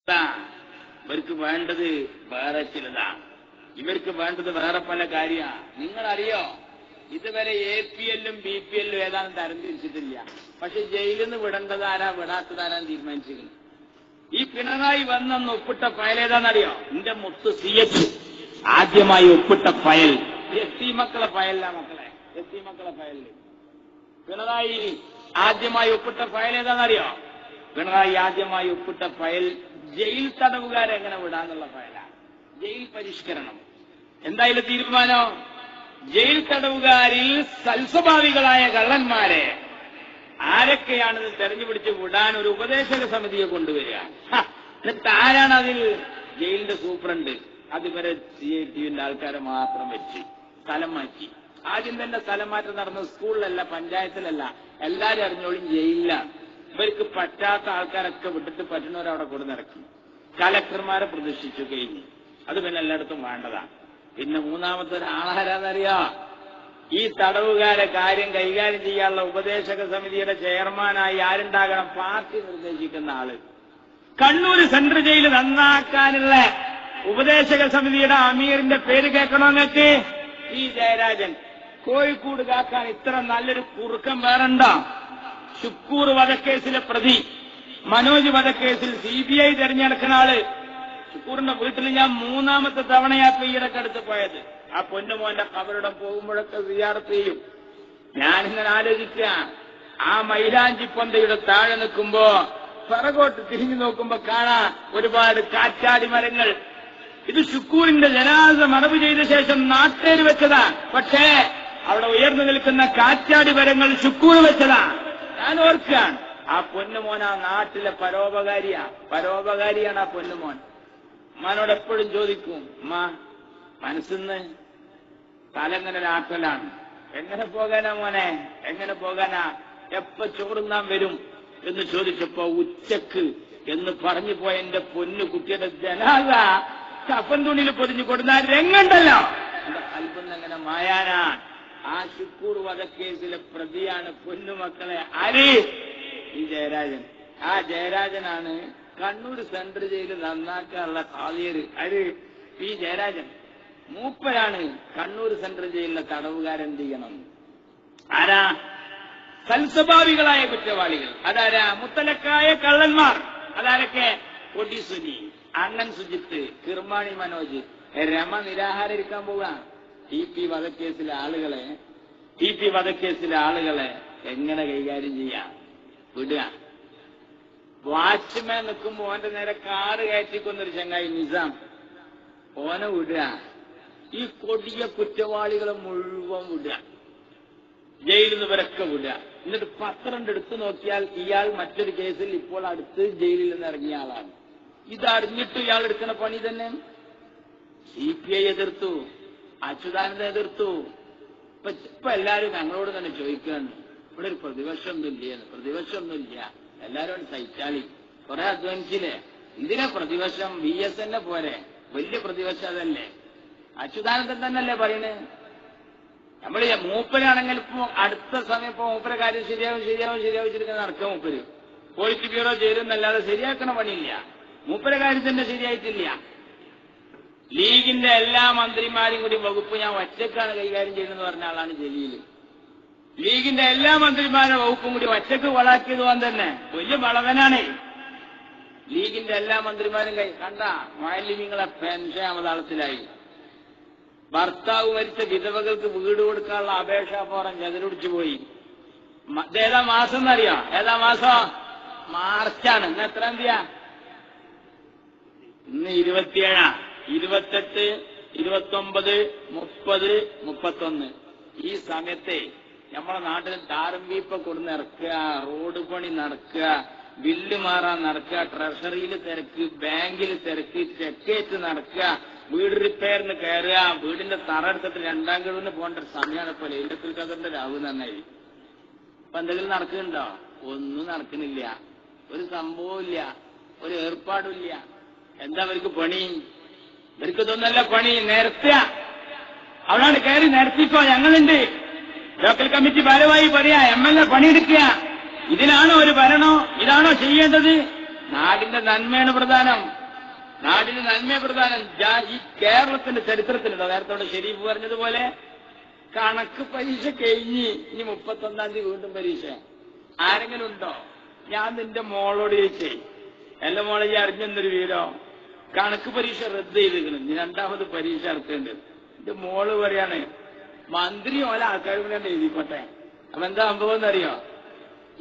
ഇവർക്ക് വേണ്ടത് വേറെ ചിലതാണ്, ഇവർക്ക് വേണ്ടത് വേറെ പല കാര്യമാണ്. നിങ്ങളറിയോ, ഇതുവരെ APL-ഉം BPL-ഉം ഏതാനും തരംതിരിച്ചിട്ടില്ല. പക്ഷെ ജയിലിൽ നിന്ന് വിടേണ്ടതാരാ വിടാത്തതാരാന്ന് തീരുമാനിച്ചിരിക്കുന്നു. ഈ പിണറായി വന്നെന്ന് ഒപ്പിട്ട ഫയൽ ഏതാണെന്നറിയോ? എന്റെ മുത്ത് CH ആദ്യമായി ഒപ്പിട്ട ഫയൽ എത്തി മക്കളെ ഫയലില്ല മക്കളെ, എത്തി മക്കളെ ഫയലില് പിണറായി ആദ്യമായി ഒപ്പിട്ട ഫയൽ ഏതാണെന്നറിയോ? പിണറായി ആദ്യമായി ഒപ്പിട്ട ഫയൽ ജയിൽ തടവുകാരെ എങ്ങനെ വിടാന്നുള്ള ഫയലാണ്. ജയിൽ പരിഷ്കരണം. എന്തായാലും തീരുമാനം, ജയിൽ തടവുകാരിൽ സൽസ്വഭാവികളായ കള്ളന്മാരെ ആരൊക്കെയാണെന്ന് തെരഞ്ഞുപിടിച്ച് വിടാൻ ഒരു ഉപദേശക സമിതിയെ കൊണ്ടുവരിക. എന്നിട്ട് ആരാണ് അതിൽ? ജയിലിന്റെ സൂപ്രണ്ട്. അതുവരെ CIT-ന്റെ ആൾക്കാരെ മാത്രം വെച്ച് സ്ഥലം മാറ്റി. ആദ്യം തന്നെ സ്ഥലം മാറ്റം നടന്ന സ്കൂളിലല്ല, പഞ്ചായത്തിലല്ല, എല്ലാരും അറിഞ്ഞോളും ജയിലിലാണ്. ഇവർക്ക് പറ്റാത്ത ആൾക്കാരൊക്കെ വിട്ടിട്ട് പറ്റുന്നവരവിടെ കൊടുന്നിറക്കി. കലക്ടർമാരെ പ്രതിഷ്ഠിച്ചു കഴിഞ്ഞു. അത് പിന്നെ എല്ലായിടത്തും വേണ്ടതാണ്. പിന്നെ മൂന്നാമത്തെ ഒരാളാരാന്നറിയോ? ഈ തടവുകാരെ കാര്യം കൈകാര്യം ചെയ്യാനുള്ള ഉപദേശക സമിതിയുടെ ചെയർമാനായി ആരുണ്ടാകണം? പാർട്ടി നിർദ്ദേശിക്കുന്ന ആള്. കണ്ണൂർ സെൻട്രൽ ജയിൽ നന്നാക്കാനുള്ള ഉപദേശക സമിതിയുടെ അമീറിന്റെ പേര് കേൾക്കണോ നിങ്ങൾക്ക്? ഈ ജയരാജൻ. കോഴിക്കോട് കാക്കാൻ ഇത്ര നല്ലൊരു കുറുക്കം വേറെണ്ടോ? ഷുക്കൂർ വധക്കേസിലെ പ്രതി, മനോജ് വധക്കേസിൽ CBI തെരഞ്ഞെടുക്കുന്ന ആള്. ഷുക്കൂറിന്റെ വീട്ടിൽ ഞാൻ മൂന്നാമത്തെ തവണയാ ഈയിടക്കടുത്ത് പോയത്. ആ പൊന്നുമോന്റെ ഖബറിടം പോകുമ്പോഴൊക്കെ സിയാറത്ത് ചെയ്യും. ഞാനിങ്ങനെ ആലോചിക്കുക, ആ മൈലാഞ്ചിപ്പൊന്തയുടെ താഴെ നിൽക്കുമ്പോ പിറകോട്ട് തിരിഞ്ഞു നോക്കുമ്പോ കാണാ ഒരുപാട് കാറ്റാടി മരങ്ങൾ. ഇത് ഷുക്കൂറിന്റെ ജനാസ മറവ് ചെയ്ത ശേഷം നാട്ടേര് വെച്ചതാ. പക്ഷേ അവിടെ ഉയർന്നു നിൽക്കുന്ന കാറ്റാടി മരങ്ങൾ ഷുക്കൂർ വെച്ചതാ. ഞാൻ ഓർക്കുകയാണ്, ആ പൊന്നുമോൻ ആ നാട്ടിലെ പരോപകാരിയാണ് ആ പൊന്നുമോൻ. ഉമ്മാനോട് എപ്പോഴും ചോദിക്കും, ഉമ്മ മനസ്സിന്ന് തലങ്ങനെ ഒരാട്ടലാണ്, എങ്ങനെ പോകാനാ മോനെ, എങ്ങനെ പോകാനാ, എപ്പ ചോറുന്നാൻ വരും എന്ന് ചോദിച്ചപ്പോ ഉച്ചക്ക് എന്ന് പറഞ്ഞു പോയ എന്റെ പൊന്നു കുട്ടിയുടെ ജനാസ കഫൻ തുണിയിൽ പൊതിഞ്ഞു കൊടുന്ന രംഗണ്ടല്ലോ, എന്റെ കൽബെന്നെങ്ങനെ മായാനാ. ആ ഷുക്കൂർ വധക്കേസിലെ പ്രതിയാണ് പൊന്നുമക്കളെ ആര്? ഈ ജയരാജൻ. ആ ജയരാജനാണ് കണ്ണൂർ സെൻട്രൽ ജയിൽ നന്നാക്കാനുള്ള ഖാദിയർ. ആര്? ഈ ജയരാജൻ. മൂപ്പരാണ് കണ്ണൂർ സെൻട്രൽ ജയിലിലെ തടവുകാരെന്ത് ചെയ്യണം. ആരാ? സൽസ്വഭാവികളായ കുറ്റവാളികൾ. അതാരാ? മുത്തലക്കായ കള്ളന്മാർ. അതാരൊക്കെ? കൊടി സുനി, അണ്ണൻ സുജിത്ത്, കിർമാണി മനോജ്. രമ നിരാഹാരം ഇരിക്കാൻ പോവുക. TP വധക്കേസിലെ ആളുകളെ എങ്ങനെ കൈകാര്യം ചെയ്യാം? വിടുക. വാച്ച്മാൻ നിൽക്കുമ്പോ ഓന്റെ നേരെ കാറ് കയറ്റിക്കൊന്നൊരു ചങ്ങായി നിസാം, ഓനെ വിടുക. ഈ കൊടിയ കുറ്റവാളികളെ മുഴുവൻ വിടുക, ജയിലിൽ നിന്ന് ഇവരൊക്കെ വിടുക. എന്നിട്ട് പത്രം എടുത്തു നോക്കിയാൽ ഇയാൾ മറ്റൊരു കേസിൽ ഇപ്പോൾ അടുത്ത് ജയിലിൽ നിന്ന് ഇറങ്ങിയ ആളാണ്. ഇതറിഞ്ഞിട്ട് ഇയാൾ എടുക്കുന്ന പണി തന്നെ. CPI എതിർത്തു, അച്യുതാനന്ദ എതിർത്തു. ഇപ്പൊ എല്ലാരും ഞങ്ങളോട് തന്നെ ചോദിക്കുകയാണ്, ഇവിടെ ഒരു പ്രതിപക്ഷമൊന്നുമില്ല, എല്ലാരും സഹിച്ചാളി, കുറെ അധ്വാനിച്ചില്ലേ, ഇതിനെ പ്രതിപക്ഷം VSN പോരെ, വലിയ പ്രതിപക്ഷം അതല്ലേ. അച്യുതാനന്ദൻ തന്നെയല്ലേ പറയണേ. നമ്മൾ മൂപ്പരാണെങ്കിൽ ഇപ്പൊ അടുത്ത സമയം ഇപ്പൊ മൂപ്പര കാര്യം ശരിയാവും നടക്കുക. മൂപ്പര് പോളിറ്റ് ബ്യൂറോ ചേരുന്നല്ലാതെ ശരിയാക്കണ പണിയില്ല. മൂപ്പര കാര്യം തന്നെ ശരിയായിട്ടില്ല. ലീഗിന്റെ എല്ലാ മന്ത്രിമാരും കൂടി വകുപ്പ് ഞാൻ ഒറ്റക്കാണ് കൈകാര്യം ചെയ്യുന്നതെന്ന് പറഞ്ഞ ആളാണ് ജലീല്. ലീഗിന്റെ എല്ലാ മന്ത്രിമാരുടെ വകുപ്പും കൂടി ഒറ്റക്ക് വളാക്കിയത് കൊണ്ട് തന്നെ വലിയ വളവനാണ്. ലീഗിന്റെ എല്ലാ മന്ത്രിമാരും കണ്ട മാലിന്യങ്ങളെ പെൻഷൻ അവതാളത്തിലായി. ഭർത്താവ് മരിച്ച വിധവകൾക്ക് വീട് കൊടുക്കാനുള്ള അപേക്ഷാ ഫോറം ചെതിരൊടിച്ചു പോയി. ഏതാ മാസം എന്നറിയാം? ഏതാ മാസം? മാർച്ചാണ്. ഇന്ന് എത്രാം തീയതിയാ? ഇന്ന് 27, 28, 29, 30, 31. ഈ സമയത്തെ നമ്മളെ നാട്ടിൽ ടാറും വീപ്പൊക്കെ കൊടുന്ന് ഇറക്കുക, റോഡ് പണി നടക്കുക, ബില്ല് മാറാൻ നടക്കുക, ട്രഷറിയിൽ തിരക്ക്, ബാങ്കിൽ തിരക്ക്, ചെക്കേറ്റ് നടക്കുക, വീട് റിപ്പയറിന് കയറുക, വീടിന്റെ തറ എടുത്തിട്ട് രണ്ടാം കഴിവിന് പോകേണ്ട ഒരു സമയമാണ് ഇപ്പൊ. ലൈലത്തുൽ ഖദറിന്റെ രാവ് നന്നായി. ഇപ്പൊ എന്തെങ്കിലും നടക്കുന്നുണ്ടോ? ഒന്നും നടക്കുന്നില്ല. ഒരു സംഭവമില്ല, ഒരു ഏർപ്പാടുമില്ല. എന്താ അവർക്ക് പണി? ഇവർക്ക് ഇതൊന്നല്ല പണി, നിരത്തുക. അവിടാണ് കയറി നിരത്തിക്കോ, ഞങ്ങളുണ്ട്. ലോക്കൽ കമ്മിറ്റി ഭാരവാഹി പറയാ, MLA പണിയെടുക്കുക. ഇതിനാണോ ഒരു ഭരണോ? ഇതാണോ ചെയ്യേണ്ടത്? നാടിന്റെ നന്മയാണ് പ്രധാനം. നാടിന് നന്മ പ്രധാനം. ഈ കേരളത്തിന്റെ ചരിത്രത്തിലുണ്ടോ? നേരത്തോടെ ഷെരീഫ് പറഞ്ഞതുപോലെ കണക്ക് പരീക്ഷ കഴിഞ്ഞ് ഇനി 31-ാം തീയതി വീണ്ടും പരീക്ഷ. ആരെങ്കിലും ഉണ്ടോ? ഞാൻ നിന്റെ മോളോട് ചോദിച്ചേ, എന്റെ മോളെ ഈ അറിഞ്ഞെന്നൊരു വീരോ കണക്ക് പരീക്ഷ റദ്ദ് ചെയ്തിരിക്കണം, ഇനി രണ്ടാമത് പരീക്ഷ നടത്തേണ്ടത്. എന്റെ മോള് പറയാണ് മന്ത്രി ഓല ആൾക്കാർ കൂടെ എഴുതിക്കോട്ടെ. അപ്പൊ എന്താ സംഭവം എന്നറിയോ?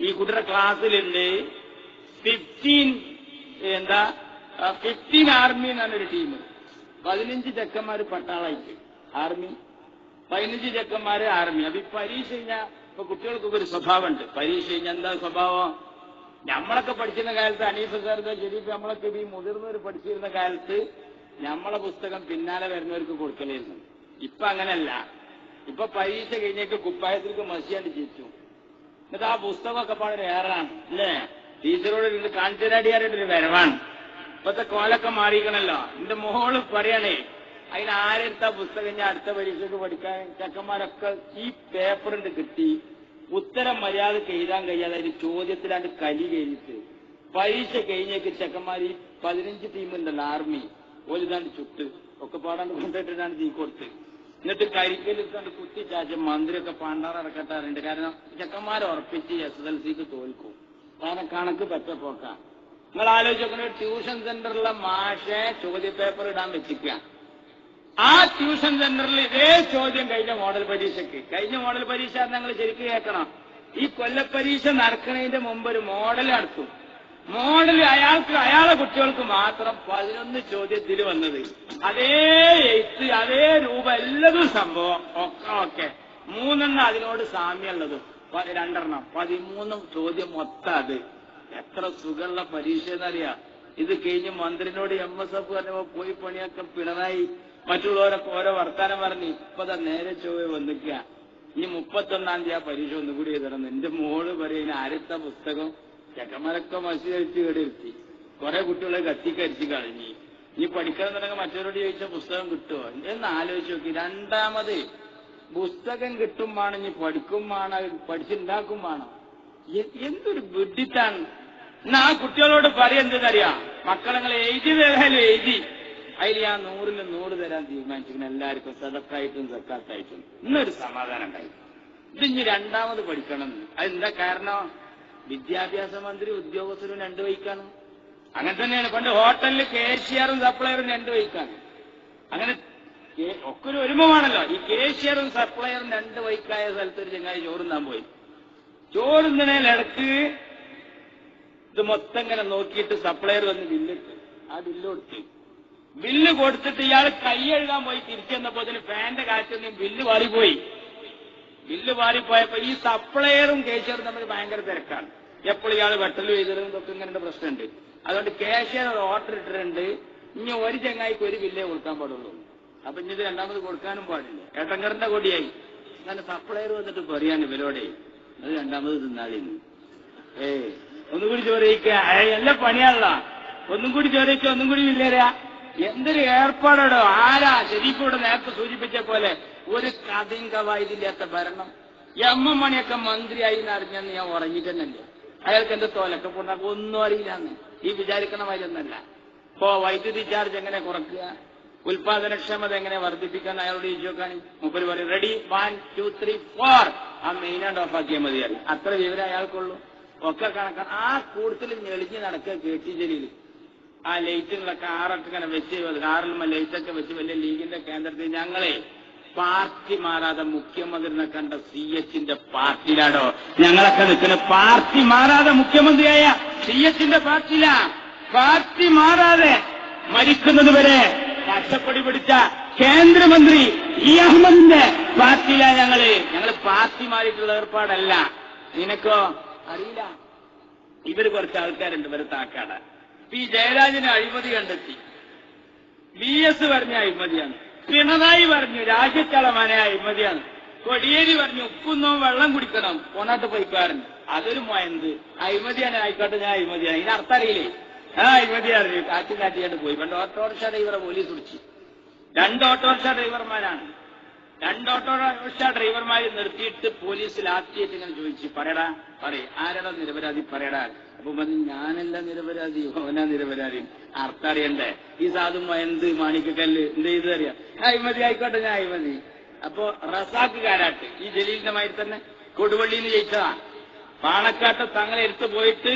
ഈ കുട്ടിയുടെ ക്ലാസ്സിലുണ്ട് 15 ആർമി എന്നൊരു ടീം. 15 ചെക്കന്മാര് പട്ടാളായിട്ട് ആർമി, 15 ചെക്കന്മാര് ആർമി. അപ്പൊ ഈ പരീക്ഷ കഴിഞ്ഞാൽ ഇപ്പൊ കുട്ടികൾക്കൊക്കെ ഒരു സ്വഭാവമുണ്ട്. പരീക്ഷ കഴിഞ്ഞാൽ എന്താ സ്വഭാവം? നമ്മളൊക്കെ പഠിച്ചിരുന്ന കാലത്ത് അനീഫ് സാറിന്റെ ശരിക്കും നമ്മളൊക്കെ ഈ മുതിർന്നവർ പഠിച്ചിരുന്ന കാലത്ത് നമ്മളെ പുസ്തകം പിന്നാലെ വരുന്നവർക്ക് കൊടുക്കലായിരുന്നു. ഇപ്പൊ അങ്ങനെയല്ല. ഇപ്പൊ പരീക്ഷ കഴിഞ്ഞേക്ക് കുപ്പായത്തിലേക്ക് മസിയാണ്ട് ചിരിച്ചു. എന്നിട്ട് ആ പുസ്തകമൊക്കെ പാടെ ഏറാണ് അല്ലേ? ടീച്ചറോട് ഇരുന്ന് കാണിച്ചരാടിയാരായിട്ടൊരു വരവാണ്. ഇപ്പത്തെ കോലൊക്കെ മാറിയിക്കണല്ലോ. എന്റെ മോള് പറയണേ അതിനാരെടുത്ത പുസ്തകം ഞാൻ അടുത്ത പരീക്ഷയ്ക്ക് പഠിക്കാൻ ചെക്കന്മാരൊക്കെ ഈ പേപ്പറിന്റെ കിട്ടി ഉത്തരം മര്യാദക്ക് എഴുതാൻ കഴിയാതെ അതിന് ചോദ്യത്തിലാണ്ട് കലി കഴിഞ്ഞിട്ട് പരീക്ഷ കഴിഞ്ഞേക്ക് ചെക്കന്മാർ ഈ 15 ടീമുണ്ടല്ലോ ആർമി ഓലിതാണ്ട് ചുട്ട് ഒക്കെ പാടാണ്ട് കൊണ്ടുപോയിട്ടാണ് തീ കൊടുത്ത്. എന്നിട്ട് കരിക്കലിട്ടാണ്ട് കുത്തി ചാച്ച മന്ത്രിയൊക്കെ പാണ്ടാറടക്കട്ടാറുണ്ട്. കാരണം ചെക്കന്മാരെ ഉറപ്പിച്ച് SSLCക്ക് തോൽക്കും. കാരണം കണക്ക് പറ്റപ്പോക്കാം. നിങ്ങൾ ആലോചിക്കുന്ന ട്യൂഷൻ സെന്ററിലെ മാഷെ ചോദ്യപേപ്പർ ഇടാൻ വെച്ചിക്കുക. ആ ട്യൂഷൻ സെന്ററിൽ ഇതേ ചോദ്യം കഴിഞ്ഞ മോഡൽ പരീക്ഷയ്ക്ക്. കഴിഞ്ഞ മോഡൽ പരീക്ഷ നിങ്ങൾ ശരിക്കും കേൾക്കണം. ഈ കൊല്ലപ്പരീക്ഷ നടക്കുന്നതിന്റെ മുമ്പ് ഒരു മോഡൽ നടത്തും. മോഡൽ അയാളെ കുട്ടികൾക്ക് മാത്രം 11 ചോദ്യത്തിൽ വന്നത്. അതേ എഴുത്ത് അതേ രൂപം എല്ലാതും സംഭവം ഒക്കെ 3 അതിനോട് സാമ്യമുള്ളത് 2 13 ചോദ്യം മൊത്തം അത്. എത്ര സുഖമുള്ള പരീക്ഷ എന്നറിയാം. ഇത് കഴിഞ്ഞ് മന്ത്രിനോട് MSF പറഞ്ഞപ്പോ പോയി പണിയൊക്കെ പിണറായി മറ്റുള്ളവരൊക്കെ ഓരോ വർത്താനം പറഞ്ഞ് ഇപ്പതാ നേരെ ചൊവ്വ വന്നിക്കുക. ഇനി 31-ാം തീയതി ആ പരീക്ഷ ഒന്നുകൂടി എഴുതണം. എന്റെ മോള് പറയുന്ന ആരത്ത പുസ്തകം ചെക്കന്മാരൊക്കെ മത്സരിച്ച് കേടിരുത്തി. കുറെ കുട്ടികളെ കത്തിക്കരിച്ച് കളഞ്ഞി. ഇനി പഠിക്കണം എന്നുണ്ടെങ്കിൽ മറ്റവരോട് ചോദിച്ച പുസ്തകം കിട്ടുമോ എന്ന് ആലോചിച്ച് നോക്കി. രണ്ടാമത് പുസ്തകം കിട്ടും വേണം, ഇനി പഠിക്കും വേണം, പഠിച്ചുണ്ടാക്കും വേണം. എന്തൊരു ബുദ്ധിത്താണ്. എന്നാ ആ കുട്ടികളോട് പറയുന്നതറിയാം, മക്കളങ്ങൾ എഴുതിയതേതായാലും എഴുതി അതിൽ ഞാൻ 100-ൽ 100 തരാൻ തീരുമാനിച്ചിരിക്കുന്നു. എല്ലാവർക്കും സദക്കായിട്ടും സക്കാത്തായിട്ടും. ഇന്നൊരു സമാധാനം ഉണ്ടായി. ഇതിഞ്ഞ് രണ്ടാമത് പഠിക്കണം. അതെന്താ കാരണം? വിദ്യാഭ്യാസ മന്ത്രി ഉദ്യോഗസ്ഥരും 2 വഴിക്കാണ്. അങ്ങനെ തന്നെയാണ്. പണ്ട് ഹോട്ടലിൽ കേഷ്യറും സപ്ലയറും 2 വഴിക്കാണ്. അങ്ങനെ ഒക്കെ ഒരു ഒരുമമാണല്ലോ. ഈ കേഷ്യറും സപ്ലയറും 2 വഴിക്കായ സ്ഥലത്ത് ഒരു ചങ്ങായി ചോറുന്നാൻ പോയി. ചോറുന്നതിനിടക്ക് ഇത് മൊത്തം ഇങ്ങനെ നോക്കിയിട്ട് സപ്ലയർ വന്ന് ബില്ലിട്ട് ആ ബില്ല് കൊടുത്ത് ബില്ല് കൊടുത്തിട്ട് ഇയാൾ കൈ എഴുതാൻ പോയി തിരിച്ചെന്നപ്പോ അതിന് ഫാന്റെ കാറ്റൊന്നും ബില്ല് വാറിപ്പോയി. ബില്ല് വാറിപ്പോയപ്പോ ഈ സപ്ലയറും കേഷ്യറും തമ്മിൽ ഭയങ്കര തിരക്കാണ്. എപ്പോഴും ഇയാൾ വെട്ടലും എഴുതലും ഇതൊക്കെ ഇങ്ങനെ പ്രശ്നമുണ്ട്. അതുകൊണ്ട് കേഷ്യർ ഒരു ഓർഡർ ഇട്ടിട്ടുണ്ട്, ഇനി ഒരു ചങ്ങായിക്ക് ഒരു ബില്ലേ കൊടുക്കാൻ പാടുള്ളൂ. അപ്പൊ ഇനി ഇത് രണ്ടാമത് കൊടുക്കാനും പാടില്ല. ഏട്ടങ്കറിന്റെ കൊടിയായി. അങ്ങനെ സപ്ലയർ വന്നിട്ട് പറയാണ് ഇവരോടെ അത് രണ്ടാമത് തിന്നാളിന്ന്. ഒന്നും കൂടി ചോദിക്കുക. എല്ലാം പണിയാണല്ലോ. ഒന്നും കൂടി ചോദിക്കുക, ഒന്നും കൂടി ബില്ലേരാ. എന്തൊരു ഏർപ്പാടോ. ആരാ ശരിക്കൂടെ നേരത്തെ സൂചിപ്പിച്ച പോലെ ഒരു കഥയും കവായതില്ലാത്ത ഭരണം. M.M. മണിയൊക്കെ മന്ത്രിയായി എന്നറിഞ്ഞെന്ന് ഞാൻ ഉറങ്ങിയിട്ടല്ലേ. അയാൾക്ക് എന്റെ തോലൊക്കെ പോണ്ടാക്കും ഒന്നും അറിയില്ലാന്ന് ഈ വിചാരിക്കണ മാതിരിയൊന്നല്ല. ഇപ്പോ വൈദ്യുതി ചാർജ് എങ്ങനെ കുറക്കുക, ഉൽപാദനക്ഷമത എങ്ങനെ വർദ്ധിപ്പിക്കാൻ അയാളോട് ചോദിച്ചു നോക്കാണ്. മുപ്പര് പറയും റെഡി 1 2 3 4 ആ മെയിനാണ്ട് ഓഫാക്കിയാൽ മതി അറിയും. അത്ര വിവരം അയാൾക്കുള്ളൂ. ഒക്കെ കണക്കാണ്. ആ കൂടുതൽ ഞെളിഞ്ഞ് നടക്കുക KT ജലീൽ. ആ ലൈറ്റുള്ള കാറൊക്കെ ഇങ്ങനെ വെച്ച് കാറിലുമ്പോ ലൈറ്റൊക്കെ വെച്ച് വലിയ ലീഗിന്റെ കേന്ദ്രത്തിൽ ഞങ്ങളെ പാർട്ടി മാറാതെ മുഖ്യമന്ത്രിനെ കണ്ട CH-ന്റെ പാർട്ടിയിലാണോ ഞങ്ങളൊക്കെ നിൽക്കുന്നത്? പാർട്ടി മാറാതെ മുഖ്യമന്ത്രിയായ CH-ന്റെ പാർട്ടിയിലാ. പാർട്ടി മാറാതെ മരിക്കുന്നത് വരെ പച്ചക്കൊടി പിടിച്ച കേന്ദ്രമന്ത്രി അഹമ്മദിന്റെ പാർട്ടിയിലാ ഞങ്ങള് പാർട്ടി മാറിയിട്ടുള്ള ഏർപ്പാടല്ല. നിനക്കോ അറിയില്ല. ഇവര് കുറച്ച് ആൾക്കാരുണ്ട് ഇവര് താക്കാട്. പി ജയരാജന് അഴിമതി കണ്ടെത്തി. VS പറഞ്ഞ അഴിമതിയാണ്. പിണറായി പറഞ്ഞു രാജ്യത്തളമാനെ അഴിമതിയാണ്. കൊടിയേരി പറഞ്ഞു ഉക്കുന്നോ വെള്ളം കുടിക്കണം പോണാട്ട് പോയിക്കാരൻ അതൊരു മൊയന്ത് അഴിമതിയാണ്. ആയിക്കോട്ടെ ഞാൻ അഴിമതിയാണ്. ഇതിനർത്ഥം അറിയില്ലേ? അഴിമതിയാണ്. കാറ്റും കാറ്റിയാണ്ട് പോയി. പണ്ട് ഓട്ടോറിക്ഷ ഡ്രൈവറെ പോലീസ് പിടിച്ചു. 2 ഓട്ടോറിക്ഷ ഡ്രൈവർമാരാണ്. 2 ഓട്ടോറിക്ഷ ഡ്രൈവർമാരെ നിർത്തിയിട്ട് പോലീസ് ലാത്തിയിട്ട് ഇങ്ങനെ ചോദിച്ചു പറയടാ ആരാടാ നിരപരാധി പറയടാ. അപ്പൊ പറഞ്ഞു ഞാനല്ല നിരപരാധി, ഓനാ നിരപരാധി. അർത്ഥം അറിയണ്ടേ? ഈ സാധു എന്ത് മാണിക്കക്കല്ല് എന്ത് ചെയ്ത് അറിയാം? അഴിമതി ആയിക്കോട്ടെ, ഞാൻ അഴിമതി. അപ്പോ റസാഖ് കാരാട്ട് ഈ ജലീലിന്റെ മാതിരി തന്നെ കൊടുവള്ളിയിൽ നിന്ന് ജയിച്ചതാ. പാണക്കാട്ട് തങ്ങളെ എടുത്തു പോയിട്ട്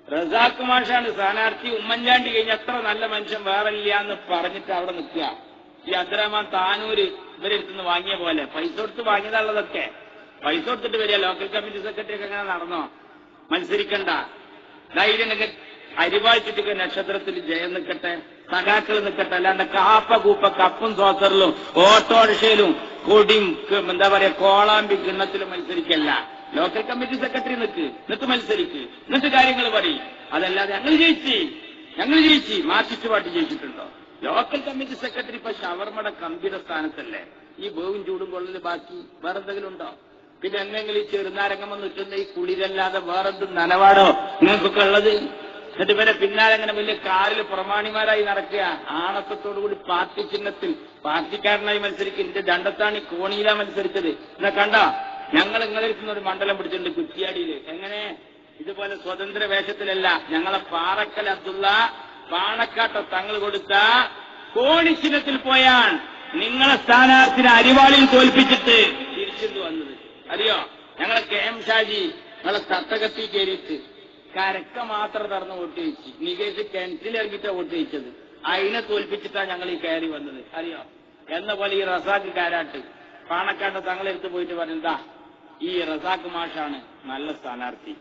റസാഖ് മാഷാണ് സ്ഥാനാർത്ഥി, ഉമ്മൻചാണ്ടി കഴിഞ്ഞ അത്ര നല്ല മനുഷ്യൻ വേറെ ഇല്ല എന്ന് പറഞ്ഞിട്ട് അവിടെ നിൽക്കുക. ഈ അബ്ദുറഹ്മാൻ താനൂര് ഇവരെടുത്തുനിന്ന് വാങ്ങിയ പോലെ പൈസ കൊടുത്ത് വാങ്ങിയതുള്ളതൊക്കെ പൈസ കൊടുത്തിട്ട് വരിക. ലോക്കൽ കമ്മിറ്റി സെക്രട്ടറി ഒക്കെ അങ്ങനെ നടന്നോ? മത്സരിക്കണ്ട, ധൈര്യം അരിവാൾ ചുറ്റിക്ക നക്ഷത്രത്തിൽ ജയം നിൽക്കട്ടെ, സഖാക്കൾ നിൽക്കട്ടെ. അല്ലാണ്ട് കാപ്പ കൂപ്പ കപ്പും സോസറിലും ഓട്ടോറിക്ഷയിലും കൊടിയും എന്താ പറയാ കോളാമ്പി കിണ്ണത്തിലും മത്സരിക്കല്ല. ലോക്കൽ കമ്മിറ്റി സെക്രട്ടറി എന്നിട്ട് മത്സരിക്ക്, എന്നിട്ട് കാര്യങ്ങൾ പറയും. അതല്ലാതെ ഞങ്ങൾ ജയിച്ച് മാർക്സിസ്റ്റ് പാർട്ടി ജയിച്ചിട്ടുണ്ടോ? ലോക്കൽ കമ്മിറ്റി സെക്രട്ടറി ഇപ്പൊ ഷവർമ്മയുടെ കമ്പിയുടെ സ്ഥാനത്തല്ലേ? ഈ വേവും ചൂടും കൊള്ളല് ബാക്കി വേറെ എന്തെങ്കിലും ഉണ്ടോ? പിന്നെ എന്തെങ്കിലും ഈ ചെറുനാരങ്ങം വന്നിട്ടുണ്ട് ഈ കുളിരല്ലാതെ വേറെന്തും നനവാടോ നിങ്ങൾക്കൊക്കെ ഉള്ളത്? എന്നിട്ട് ഇവരെ പിന്നാലെ അങ്ങനെ വലിയ കാറിൽ പ്രമാണിമാരായി നടക്കുക, ആണത്തത്തോടുകൂടി പാർട്ടി ചിഹ്നത്തിൽ പാർട്ടിക്കാരനായി മത്സരിക്കുക. എന്റെ ദണ്ഡത്താണ് ഈ കോണിയിലാ മത്സരിച്ചത്. എന്നാ കണ്ടോ, ഞങ്ങൾ ഇങ്ങളിരിക്കുന്ന ഒരു മണ്ഡലം പിടിച്ചിട്ടുണ്ട് കുറ്റിയാടിയില്. എങ്ങനെ? ഇതുപോലെ സ്വതന്ത്ര വേഷത്തിലല്ല, ഞങ്ങളെ പാറക്കൽ അബ്ദുള്ള പാണക്കാട്ട് തങ്ങൾ കൊടുത്ത കോണി ചിഹ്നത്തിൽ പോയാൻ നിങ്ങളെ സ്ഥാനാർത്ഥിനെ അരിവാളിൽ തോൽപ്പിച്ചിട്ട് തിരിച്ചിട്ട് വന്നത്. അറിയോ? ഞങ്ങളെ കെ എം ഷാജി ഞങ്ങളെ തട്ടകത്തി കയറിയിട്ട് കരക്ക മാത്രം തറന്ന് വോട്ട് ചെയ്യിച്ചു, നികേഷ് കിണറ്റിലിറങ്ങിയിട്ടാ വോട്ട് ചെയ്യിച്ചത്. അതിനെ തോൽപ്പിച്ചിട്ടാണ് ഞങ്ങൾ ഈ കയറി വന്നത്. അറിയോ? എന്ന പോലെ ഈ റസാഖ് കാരാട്ട് പാണക്കാട്ട് തങ്ങളെടുത്ത് പോയിട്ട് പറഞ്ഞാ ഈ റസാഖ് മാഷാണ് നല്ല സ്ഥാനാർത്ഥി,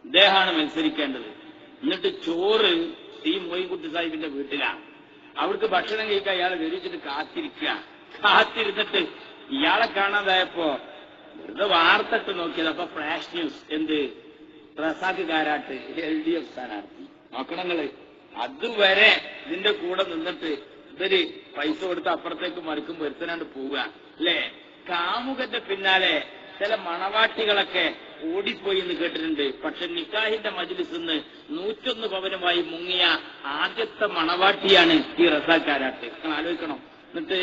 ഇദ്ദേഹമാണ് മത്സരിക്കേണ്ടത്. എന്നിട്ട് ചോറ് ഈ മൊയ്ൻകുട്ടി സാഹിബിന്റെ വീട്ടിലാണ്. അവർക്ക് ഭക്ഷണം കഴിക്കാൻ ഇയാളെ വെരിച്ചിട്ട് കാത്തിരുന്നിട്ട് ഇയാളെ കാണാതായപ്പോ വെറുതെ വാർത്തട്ട് നോക്കിയത്. അപ്പൊ ഫ്ലാഷ് ന്യൂസ് എന്ത്? റസാഖ് കാരാട്ട് LDF സ്ഥാനാർത്ഥി. നോക്കണങ്ങള്, അതുവരെ ഇതിന്റെ കൂടെ നിന്നിട്ട് ഇവര് പൈസ കൊടുത്ത് അപ്പുറത്തേക്ക് മറിക്കും വരുത്തനാണ്ട് പോവുക അല്ലേ? കാമുകന്റെ പിന്നാലെ ചില മണവാട്ടികളൊക്കെ ഓടിപ്പോയി എന്ന് കേട്ടിട്ടുണ്ട്. പക്ഷെ നിക്കാഹിന്റെ മജ്ലിസിൽ നിന്ന് 101 പവനുമായി മുങ്ങിയ ആദ്യത്തെ മണവാട്ടിയാണ് ഈ റസാഖ് കാരാട്ട്. ആലോചിക്കണം. എന്നിട്ട്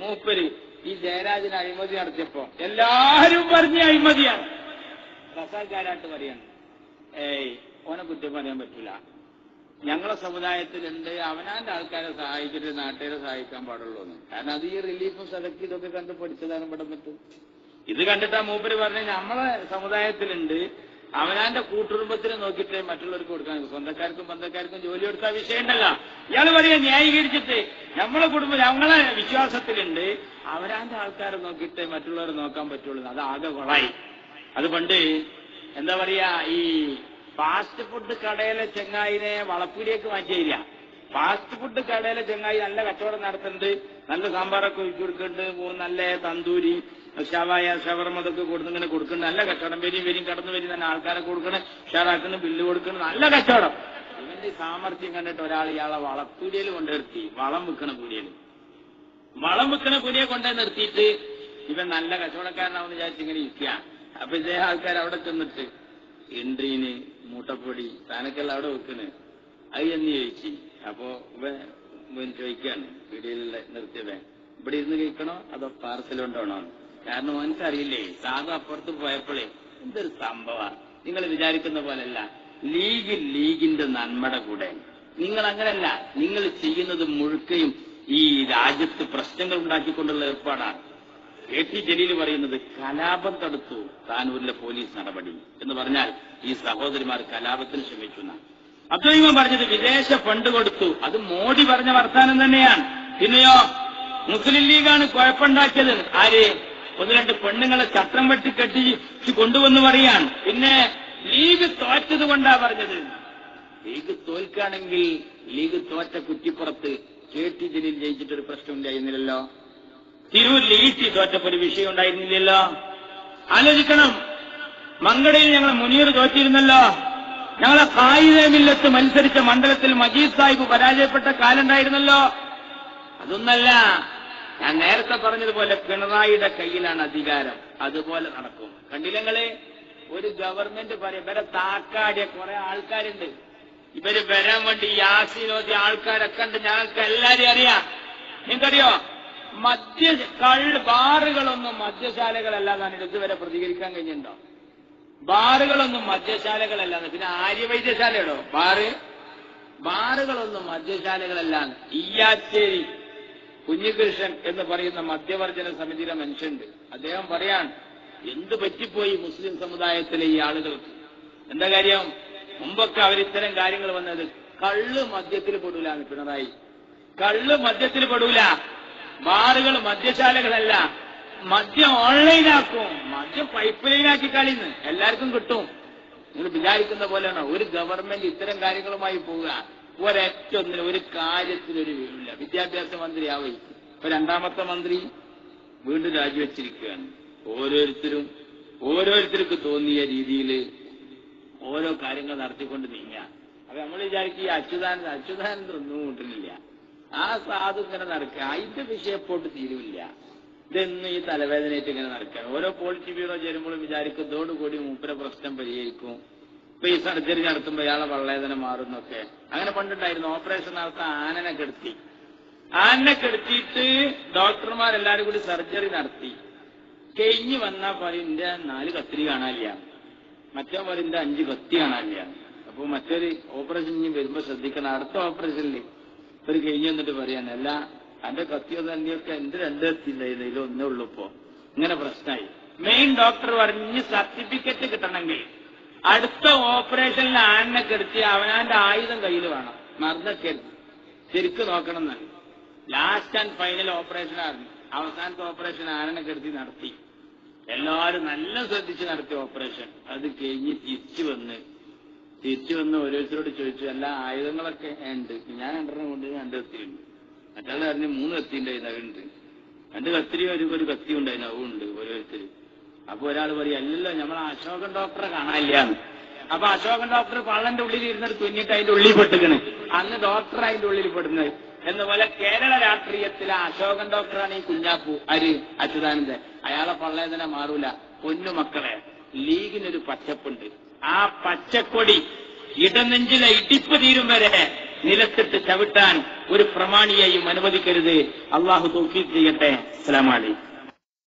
മൂപ്പര് ഈ ജയരാജന് അഴിമതി നടത്തിയപ്പോ എല്ലാരും പറഞ്ഞ അഴിമതിയാണ്. റസാഖ് കാരാട്ട് പറയാണ്, ഓനെ കുറ്റം പറയാൻ പറ്റില്ല, ഞങ്ങളെ സമുദായത്തിലുണ്ട്, അവനാന്റെ ആൾക്കാരെ സഹായിച്ചിട്ട് നാട്ടുകാരെ സഹായിക്കാൻ പാടുള്ളൂ എന്ന്. കാരണം അത് ഈ റിലീഫും സെലക്ട് ഇതൊക്കെ കണ്ട് പഠിച്ചതാണ് ഇവിടെ പറ്റും. ഇത് കണ്ടിട്ടാ മൂപ്പര് പറഞ്ഞ നമ്മളെ സമുദായത്തിലുണ്ട്, അവനാന്റെ കൂട്ടുകുടുംബത്തിനെ നോക്കിയിട്ട് മറ്റുള്ളവർക്ക് കൊടുക്കാൻ, സ്വന്തക്കാർക്കും ബന്ധക്കാർക്കും ജോലി കൊടുത്താൽ വിഷയമുണ്ടല്ല. ഇയാള് പറയാ ന്യായീകരിച്ചിട്ട് നമ്മളെ കുടുംബം ഞങ്ങളെ വിശ്വാസത്തിലുണ്ട്, അവനാന്റെ ആൾക്കാരെ നോക്കിയിട്ട് മറ്റുള്ളവരെ നോക്കാൻ പറ്റുള്ളൂ. അത് ആകെ കൊളായി. അത് പണ്ട് എന്താ പറയാ, ഈ ഫാസ്റ്റ് ഫുഡ് കടയിലെ ചെങ്ങായിനെ വളപ്പൂരിലേക്ക് മാറ്റിയില്ല. ഫാസ്റ്റ് ഫുഡ് കടയിലെ ചെങ്ങായി നല്ല കച്ചവടം നടത്തുന്നുണ്ട്, നല്ല സാമ്പാറൊക്കെ ഒഴിച്ചു കൊടുക്കുന്നുണ്ട്, നല്ല തന്തൂരി ഷവായ ഷവർമ അതൊക്കെ കൊടുത്തിങ്ങനെ കൊടുക്കുന്നുണ്ട്, നല്ല കച്ചവടം. വരിയും കടന്നു വരി തന്നെ ആൾക്കാരെ കൊടുക്കണം, ഷെയറാക്കുന്നു, ബില്ല് കൊടുക്കണം, നല്ല കച്ചവടം. ഇവന്റെ സാമർഥ്യം കണ്ടിട്ട് ഒരാൾ ഇയാളെ വളപ്പൂരിയിൽ കൊണ്ടുനിർത്തി, വളം വിൽക്കണ കൂലിയെ കൊണ്ടേ നിർത്തിയിട്ട് ഇവൻ നല്ല കച്ചവടക്കാരനാവെന്ന് വിചാരിച്ച് ഇങ്ങനെ ഇരിക്കുക. അപ്പൊ ഇതേ ആൾക്കാർ അവിടെ ചെന്നിട്ട് എൻട്രീന് മൂട്ടപ്പൊടി താനൊക്കെല്ലാം അവിടെ വെക്കണ്, അത് എന്ന് ചോദിച്ചു. അപ്പോ ഇവൻ ചോദിക്കാണ് വീടിലുള്ള നിർത്തിയവൻ, ഇവിടെ ഇരുന്ന് കഴിക്കണോ അതോ പാർസൽ കൊണ്ടോണോ? കാരണം അവനക്കറിയില്ലേ, സാധു അപ്പുറത്ത് പോയപ്പോഴേ എന്തൊരു സംഭവ, നിങ്ങൾ വിചാരിക്കുന്ന പോലെയല്ല. ലീഗിന്റെ നന്മയുടെ കൂടെ നിങ്ങൾ അങ്ങനെയല്ല, നിങ്ങൾ ചെയ്യുന്നത് മുഴുക്കയും ഈ രാജ്യത്ത് പ്രശ്നങ്ങൾ ഉണ്ടാക്കിക്കൊണ്ടുള്ള ഏർപ്പാടാണ്. KT ജലീൽ പറയുന്നത് കലാപം തടുത്തു താനൂരിലെ പോലീസ് നടപടി എന്ന് പറഞ്ഞാൽ ഈ സഹോദരിമാർ കലാപത്തിന് ശ്രമിച്ചു. അബ്ദുറഹിമാൻ പറഞ്ഞത് വിദേശ ഫണ്ട് കൊടുത്തു, അത് മോഡി പറഞ്ഞ വർത്താനം തന്നെയാണ്. പിന്നെയോ മുസ്ലിം ലീഗാണ് കുഴപ്പമുണ്ടാക്കിയത്. ആര്? 1-2 പെണ്ണുങ്ങളെ ചട്ടം വെട്ടി കെട്ടി കൊണ്ടുവന്ന് പറയാൻ. പിന്നെ ലീഗ് തോറ്റത് കൊണ്ടാ പറഞ്ഞത്. ലീഗ് തോൽക്കാണെങ്കിൽ ലീഗ് തോറ്റ കുറ്റിപ്പുറത്ത് KT ജലീൽ ജയിച്ചിട്ടൊരു പ്രശ്നം ഉണ്ടായിരുന്നില്ലല്ലോ. തിരൂരിൽ ഈറ്റി തോറ്റപ്പോ ഒരു വിഷയം ഉണ്ടായിരുന്നില്ലല്ലോ. ആലോചിക്കണം. മങ്കടയിൽ ഞങ്ങൾ മുനീർ തോറ്റിരുന്നല്ലോ. ഞങ്ങളെ കായികമില്ലത്ത് മത്സരിച്ച മണ്ഡലത്തിൽ മജീദ് സാഹിബ് പരാജയപ്പെട്ട കാലുണ്ടായിരുന്നല്ലോ. അതൊന്നല്ല, ഞാൻ നേരത്തെ പറഞ്ഞതുപോലെ പിണറായിയുടെ കയ്യിലാണ് അധികാരം, അതുപോലെ നടക്കും. കണ്ടില്ലങ്ങളെ, ഒരു ഗവൺമെന്റ് പറയും ഇവരെ താക്കാടിയ കുറെ ആൾക്കാരുണ്ട്, ഇവര് വരാൻ വേണ്ടി യാസീനോദിയ ആൾക്കാരൊക്കെ ഉണ്ട്, ഞങ്ങൾക്ക് എല്ലാരെയും അറിയാം. നിങ്ങൾക്കറിയോ, ബാറുകളൊന്നും മദ്യശാലകളല്ലാതാണ് ഇതുവരെ പ്രതികരിക്കാൻ കഴിഞ്ഞിട്ടുണ്ടോ? ബാറുകളൊന്നും മദ്യശാലകളല്ലാതെ പിന്നെ ആര്യവൈദ്യശാലയോ ബാറ്? ബാറുകളൊന്നും മദ്യശാലകളല്ല. ഈയാച്ചേരി കുഞ്ഞികൃഷ്ണൻ എന്ന് പറയുന്ന മദ്യവർജന സമിതിയിലെ മനുഷ്യണ്ട്. അദ്ദേഹം പറയാൻ എന്ത് പറ്റിപ്പോയി മുസ്ലിം സമുദായത്തിലെ ഈ ആളുകൾക്ക്. എന്താ കാര്യം? മുമ്പൊക്കെ അവരിത്തരം കാര്യങ്ങൾ വന്നത് കള്ള് മദ്യത്തിൽ പെടൂലാണ്. പിണറായി കള്ള് മദ്യത്തിൽ പെടൂല. ബാറുകൾ മദ്യശാലകളല്ല. മദ്യം ഓൺലൈനാക്കും. മദ്യം പൈപ്പ് ലൈനാക്കി കളിന്ന് എല്ലാവർക്കും കിട്ടും. നിങ്ങൾ വിചാരിക്കുന്ന പോലെയാണോ? ഒരു ഗവൺമെന്റ് ഇത്തരം കാര്യങ്ങളുമായി പോവുക? ഒരൊറ്റൊന്നിനും ഒരു കാര്യത്തിനൊരു വീഴില്ല. വിദ്യാഭ്യാസ മന്ത്രിയാവേ ഇപ്പൊ രണ്ടാമത്തെ മന്ത്രി വീണ്ടും രാജിവെച്ചിരിക്കുകയാണ്. ഓരോരുത്തർക്ക് തോന്നിയ രീതിയിൽ ഓരോ കാര്യങ്ങൾ നടത്തിക്കൊണ്ട് നീങ്ങുക. അപ്പൊ നമ്മൾ വിചാരിക്കും ഈ അച്യുതാനന്ദ ഒന്നും കിട്ടുന്നില്ല. ആ സാധു ഇങ്ങനെ നടക്കുക. അതിന്റെ വിഷയം പോട്ട് തീരുമില്ല. ഇതെന്നും ഈ തലവേദനയായിട്ട് ഇങ്ങനെ നടക്കുകയാണ്. ഓരോ പോളിറ്റി ബ്യൂറോ ചേരുമ്പോഴും വിചാരിക്കും ഇതോടുകൂടി മൂപ്പര പ്രശ്നം പരിഹരിക്കും. ഇപ്പൊ ഈ സർജറി നടത്തുമ്പോൾ ഇയാളെ വള്ളവേദന മാറുന്നൊക്കെ അങ്ങനെ പണ്ടുണ്ടായിരുന്നു. ഓപ്പറേഷൻ നടത്താൻ ആനനെ കെടുത്തിയിട്ട് ഡോക്ടർമാരെല്ലാരും കൂടി സർജറി നടത്തി. കഴിഞ്ഞ് വന്നാൽ പറയും എന്റെ 4 കത്തിരി കാണാനില്ല, മറ്റേ പറയും എന്റെ 5 കത്തി കാണാനില്ല. അപ്പൊ മറ്റൊരു ഓപ്പറേഷൻ ഇനി വരുമ്പോ ശ്രദ്ധിക്കണം. അടുത്ത ഓപ്പറേഷനിൽ ഒരു കഴിഞ്ഞ് വന്നിട്ട് പറയാൻ അല്ല എന്റെ കത്തിയോ തന്നെയൊക്കെ എന്റെ 2 കത്തി ഉണ്ടായിരുന്നു, ഇതിലൊന്നേ ഉള്ളൂ. ഇപ്പോ ഇങ്ങനെ പ്രശ്നമായി. മെയിൻ ഡോക്ടർ പറഞ്ഞ് സർട്ടിഫിക്കറ്റ് കിട്ടണമെങ്കിൽ അടുത്ത ഓപ്പറേഷനിൽ ആനനെ കെടുത്തി അവനാന്റെ ആയുധം കയ്യിൽ വേണം, മറന്നൊക്കെരുത്, ശരിക്കും നോക്കണം എന്നാണ്. ലാസ്റ്റ് ആൻഡ് ഫൈനൽ ഓപ്പറേഷൻ ആയിരുന്നു. അവസാനത്തെ ഓപ്പറേഷൻ ആനനെ കെടുത്തി നടത്തി. എല്ലാവരും നല്ല ശ്രദ്ധിച്ച് നടത്തിയ ഓപ്പറേഷൻ. അത് കഴിഞ്ഞ് തിരിച്ചു വന്ന് ഓരോരുത്തരോട് ചോദിച്ചു എല്ലാ ആയുധങ്ങളൊക്കെ ഉണ്ട്. ഞാൻ 2 കൊണ്ട് 2 കത്തിയുണ്ട്. മറ്റാൾ പറഞ്ഞ് 3 കത്തി ഉണ്ടായിരുന്നു, അതുണ്ട്. 2 കത്തിരി ഒരു കത്തി ഉണ്ടായിരുന്നു, അതുണ്ട് ഓരോരുത്തർ. അപ്പൊ ഒരാൾ പറയും അല്ലല്ലോ നമ്മളെ അശോകൻ ഡോക്ടറെ കാണാനില്ലാന്ന്. അപ്പൊ അശോകൻ ഡോക്ടർ പള്ളന്റെ ഉള്ളിൽ ഇരുന്നിട്ട് തുന്നിട്ട് അതിന്റെ ഉള്ളിൽ പെട്ടുകണ്. അന്ന് ഡോക്ടർ അതിന്റെ ഉള്ളിൽ പെടുന്നത്. എന്നപോലെ കേരള രാഷ്ട്രീയത്തിലെ അശോകൻ ഡോക്ടറാണ് ഈ കുഞ്ഞാപ്പു. അച്യുതാനന്ദൻ. അയാളെ പള്ളേതന മാറൂല. പൊന്നുമക്കളെ, ലീഗിനൊരു പച്ചപ്പുണ്ട്. ആ പച്ചക്കൊടി ഇടനെഞ്ചിലെ ഇടിപ്പ് തീരും വരെ നിലത്തിട്ട് ചവിട്ടാൻ ഒരു പ്രമാണിയെയും അനുവദിക്കരുത്. അള്ളാഹു തൗഫീഖ് ചെയ്യട്ടെ. അസ്സലാമു അലൈക്കും.